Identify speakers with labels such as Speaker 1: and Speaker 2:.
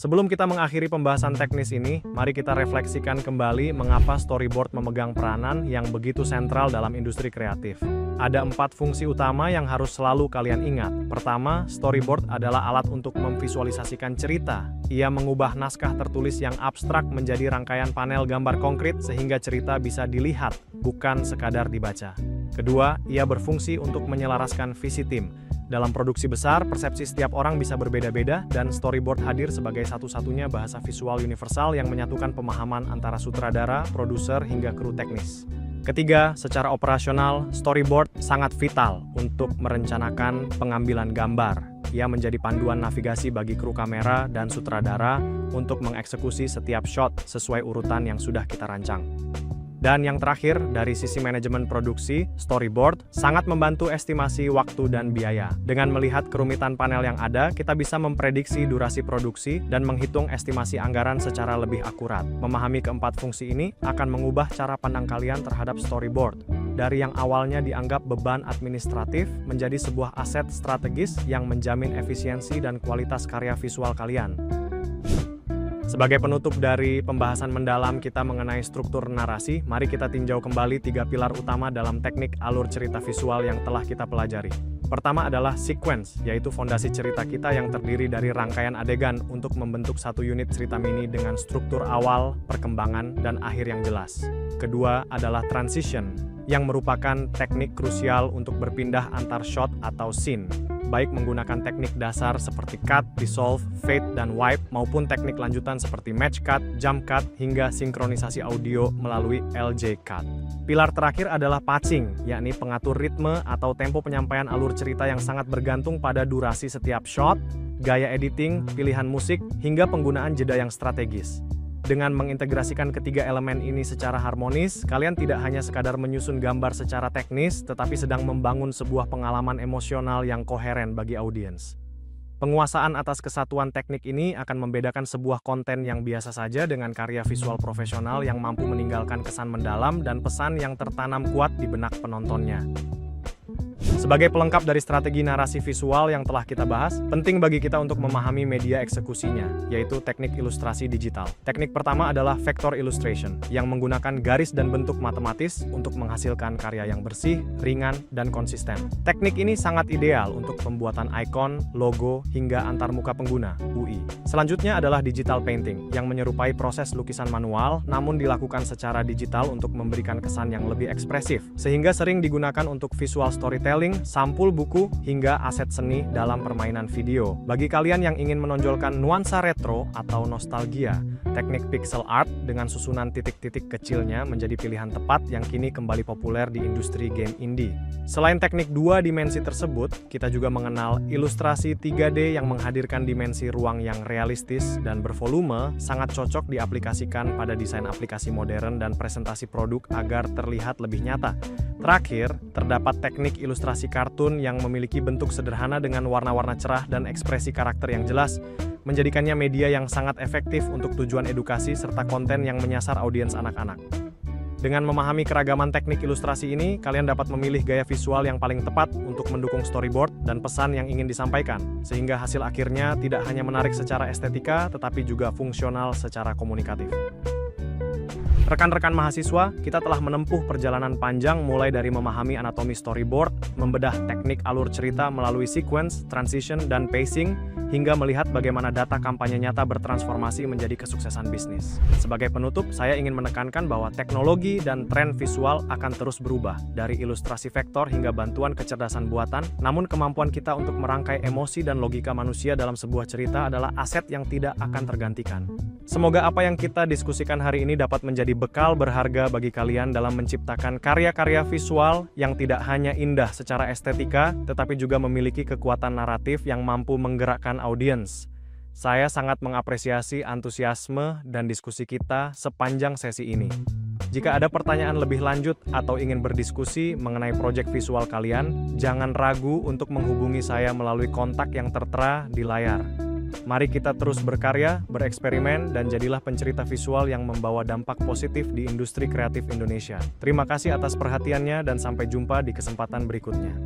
Speaker 1: Sebelum kita mengakhiri pembahasan teknis ini, mari kita refleksikan kembali mengapa storyboard memegang peranan yang begitu sentral dalam industri kreatif. Ada 4 fungsi utama yang harus selalu kalian ingat. Pertama, storyboard adalah alat untuk memvisualisasikan cerita. Ia mengubah naskah tertulis yang abstrak menjadi rangkaian panel gambar konkret sehingga cerita bisa dilihat, bukan sekadar dibaca. Kedua, ia berfungsi untuk menyelaraskan visi tim. Dalam produksi besar, persepsi setiap orang bisa berbeda-beda, dan storyboard hadir sebagai satu-satunya bahasa visual universal yang menyatukan pemahaman antara sutradara, produser, hingga kru teknis. Ketiga, secara operasional, storyboard sangat vital untuk merencanakan pengambilan gambar. Ia menjadi panduan navigasi bagi kru kamera dan sutradara untuk mengeksekusi setiap shot sesuai urutan yang sudah kita rancang. Dan yang terakhir, dari sisi manajemen produksi, storyboard sangat membantu estimasi waktu dan biaya. Dengan melihat kerumitan panel yang ada, kita bisa memprediksi durasi produksi dan menghitung estimasi anggaran secara lebih akurat. Memahami keempat fungsi ini akan mengubah cara pandang kalian terhadap storyboard. Dari yang awalnya dianggap beban administratif, menjadi sebuah aset strategis yang menjamin efisiensi dan kualitas karya visual kalian. Sebagai penutup dari pembahasan mendalam kita mengenai struktur narasi, mari kita tinjau kembali 3 pilar utama dalam teknik alur cerita visual yang telah kita pelajari. Pertama adalah sequence, yaitu fondasi cerita kita yang terdiri dari rangkaian adegan untuk membentuk satu unit cerita mini dengan struktur awal, perkembangan, dan akhir yang jelas. Kedua adalah transition, yang merupakan teknik krusial untuk berpindah antar shot atau scene, baik menggunakan teknik dasar seperti cut, dissolve, fade, dan wipe, maupun teknik lanjutan seperti match cut, jump cut, hingga sinkronisasi audio melalui LJ cut. Pilar terakhir adalah patching, yakni pengatur ritme atau tempo penyampaian alur cerita yang sangat bergantung pada durasi setiap shot, gaya editing, pilihan musik, hingga penggunaan jeda yang strategis. Dengan mengintegrasikan ketiga elemen ini secara harmonis, kalian tidak hanya sekadar menyusun gambar secara teknis, tetapi sedang membangun sebuah pengalaman emosional yang koheren bagi audiens. Penguasaan atas kesatuan teknik ini akan membedakan sebuah konten yang biasa saja dengan karya visual profesional yang mampu meninggalkan kesan mendalam dan pesan yang tertanam kuat di benak penontonnya. Sebagai pelengkap dari strategi narasi visual yang telah kita bahas, penting bagi kita untuk memahami media eksekusinya, yaitu teknik ilustrasi digital. Teknik pertama adalah vector illustration, yang menggunakan garis dan bentuk matematis untuk menghasilkan karya yang bersih, ringan, dan konsisten. Teknik ini sangat ideal untuk pembuatan ikon, logo, hingga antarmuka pengguna, UI. Selanjutnya adalah digital painting, yang menyerupai proses lukisan manual, namun dilakukan secara digital untuk memberikan kesan yang lebih ekspresif, sehingga sering digunakan untuk visual storytelling, sampul buku, hingga aset seni dalam permainan video. Bagi kalian yang ingin menonjolkan nuansa retro atau nostalgia, teknik pixel art dengan susunan titik-titik kecilnya menjadi pilihan tepat yang kini kembali populer di industri game indie. Selain teknik 2 dimensi tersebut, kita juga mengenal ilustrasi 3D yang menghadirkan dimensi ruang yang realistis dan bervolume, sangat cocok diaplikasikan pada desain aplikasi modern dan presentasi produk agar terlihat lebih nyata. Terakhir, terdapat teknik ilustrasi kartun yang memiliki bentuk sederhana dengan warna-warna cerah dan ekspresi karakter yang jelas, menjadikannya media yang sangat efektif untuk tujuan edukasi serta konten yang menyasar audiens anak-anak. Dengan memahami keragaman teknik ilustrasi ini, kalian dapat memilih gaya visual yang paling tepat untuk mendukung storyboard dan pesan yang ingin disampaikan, sehingga hasil akhirnya tidak hanya menarik secara estetika, tetapi juga fungsional secara komunikatif. Rekan-rekan mahasiswa, kita telah menempuh perjalanan panjang mulai dari memahami anatomi storyboard, membedah teknik alur cerita melalui sequence, transition, dan pacing, hingga melihat bagaimana data kampanye nyata bertransformasi menjadi kesuksesan bisnis. Sebagai penutup, saya ingin menekankan bahwa teknologi dan tren visual akan terus berubah, dari ilustrasi vektor hingga bantuan kecerdasan buatan, namun kemampuan kita untuk merangkai emosi dan logika manusia dalam sebuah cerita adalah aset yang tidak akan tergantikan. Semoga apa yang kita diskusikan hari ini dapat menjadi bekal berharga bagi kalian dalam menciptakan karya-karya visual yang tidak hanya indah secara estetika, tetapi juga memiliki kekuatan naratif yang mampu menggerakkan audiens. Saya sangat mengapresiasi antusiasme dan diskusi kita sepanjang sesi ini. Jika ada pertanyaan lebih lanjut atau ingin berdiskusi mengenai proyek visual kalian, jangan ragu untuk menghubungi saya melalui kontak yang tertera di layar. Mari kita terus berkarya, bereksperimen, dan jadilah pencerita visual yang membawa dampak positif di industri kreatif Indonesia. Terima kasih atas perhatiannya dan sampai jumpa di kesempatan berikutnya.